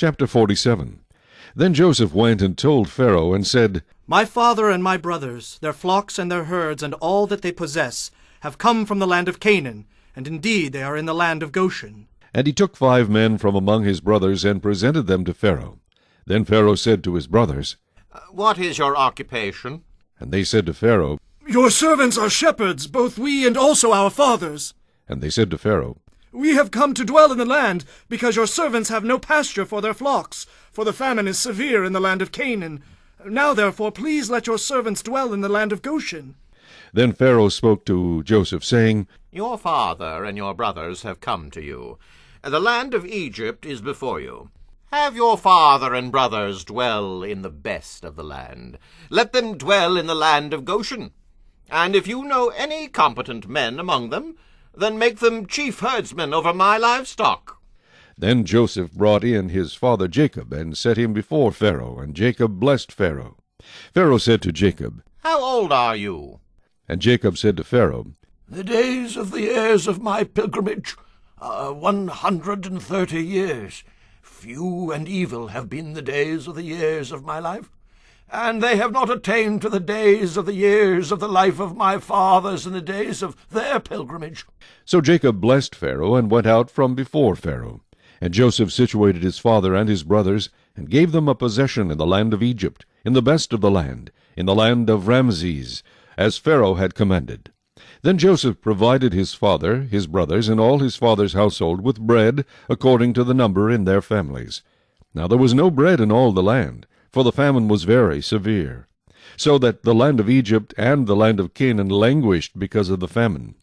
Chapter 47. Then Joseph went and told Pharaoh, and said, My father and my brothers, their flocks and their herds, and all that they possess, have come from the land of Canaan, and indeed they are in the land of Goshen. And he took 5 men from among his brothers, and presented them to Pharaoh. Then Pharaoh said to his brothers, What is your occupation? And they said to Pharaoh, Your servants are shepherds, both we and also our fathers. And they said to Pharaoh, We have come to dwell in the land, because your servants have no pasture for their flocks, for the famine is severe in the land of Canaan. Now therefore please let your servants dwell in the land of Goshen. Then Pharaoh spoke to Joseph, saying, Your father and your brothers have come to you. The land of Egypt is before you. Have your father and brothers dwell in the best of the land. Let them dwell in the land of Goshen. And if you know any competent men among them, then make them chief herdsmen over my livestock. Then Joseph brought in his father Jacob, and set him before Pharaoh, and Jacob blessed Pharaoh. Pharaoh said to Jacob, How old are you? And Jacob said to Pharaoh, The days of the years of my pilgrimage are 130 years. Few and evil have been the days of the years of my life, and they have not attained to the days of the years of the life of my fathers in the days of their pilgrimage. So Jacob blessed Pharaoh, and went out from before Pharaoh. And Joseph situated his father and his brothers, and gave them a possession in the land of Egypt, in the best of the land, in the land of Ramses, as Pharaoh had commanded. Then Joseph provided his father, his brothers, and all his father's household with bread, according to the number in their families. Now there was no bread in all the land, for the famine was very severe, so that the land of Egypt and the land of Canaan languished because of the famine.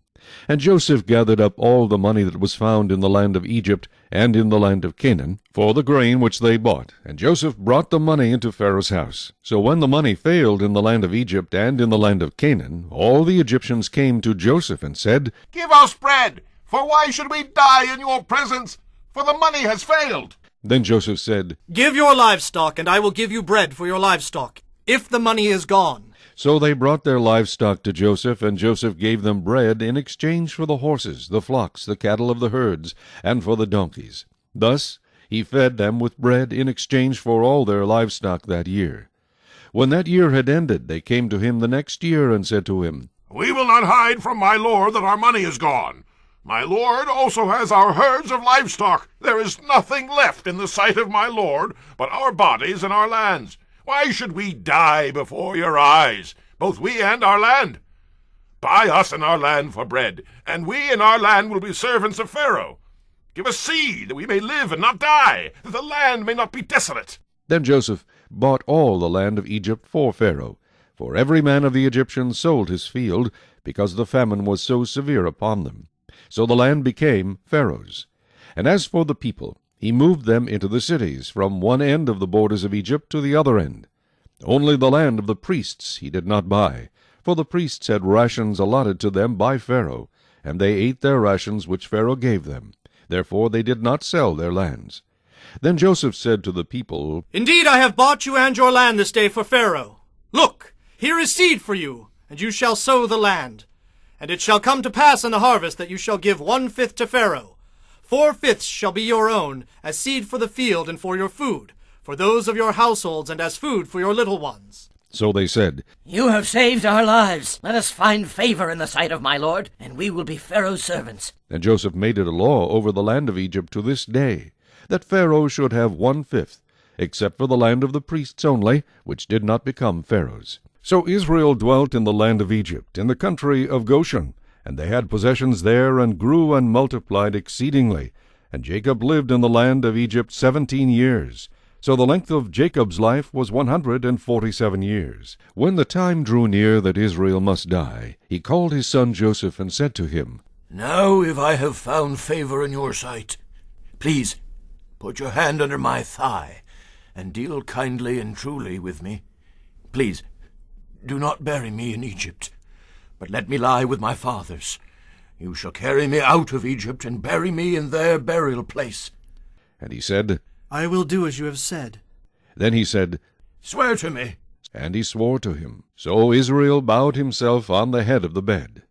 And Joseph gathered up all the money that was found in the land of Egypt and in the land of Canaan, for the grain which they bought. And Joseph brought the money into Pharaoh's house. So when the money failed in the land of Egypt and in the land of Canaan, all the Egyptians came to Joseph and said, Give us bread, for why should we die in your presence? For the money has failed. Then Joseph said, Give your livestock, and I will give you bread for your livestock, if the money is gone. So they brought their livestock to Joseph, and Joseph gave them bread in exchange for the horses, the flocks, the cattle of the herds, and for the donkeys. Thus he fed them with bread in exchange for all their livestock that year. When that year had ended, they came to him the next year, and said to him, We will not hide from my lord that our money is gone. My lord also has our herds of livestock. There is nothing left in the sight of my lord but our bodies and our lands. Why should we die before your eyes, both we and our land? Buy us and our land for bread, and we and our land will be servants of Pharaoh. Give us seed, that we may live and not die, that the land may not be desolate. Then Joseph bought all the land of Egypt for Pharaoh, for every man of the Egyptians sold his field, because the famine was so severe upon them. So the land became Pharaoh's. And as for the people, he moved them into the cities, from one end of the borders of Egypt to the other end. Only the land of the priests he did not buy, for the priests had rations allotted to them by Pharaoh, and they ate their rations which Pharaoh gave them. Therefore they did not sell their lands. Then Joseph said to the people, Indeed, I have bought you and your land this day for Pharaoh. Look, here is seed for you, and you shall sow the land. And it shall come to pass in the harvest that you shall give 1/5 to Pharaoh. 4/5 shall be your own, as seed for the field and for your food, for those of your households, and as food for your little ones. So they said, You have saved our lives. Let us find favor in the sight of my lord, and we will be Pharaoh's servants. And Joseph made it a law over the land of Egypt to this day, that Pharaoh should have 1/5, except for the land of the priests only, which did not become Pharaoh's. So Israel dwelt in the land of Egypt, in the country of Goshen, and they had possessions there, and grew and multiplied exceedingly. And Jacob lived in the land of Egypt 17 years. So the length of Jacob's life was 147 years. When the time drew near that Israel must die, he called his son Joseph, and said to him, Now if I have found favor in your sight, please put your hand under my thigh, and deal kindly and truly with me. Please do not bury me in Egypt, but let me lie with my fathers. You shall carry me out of Egypt, and bury me in their burial place. And he said, I will do as you have said. Then he said, Swear to me. And he swore to him. So Israel bowed himself on the head of the bed.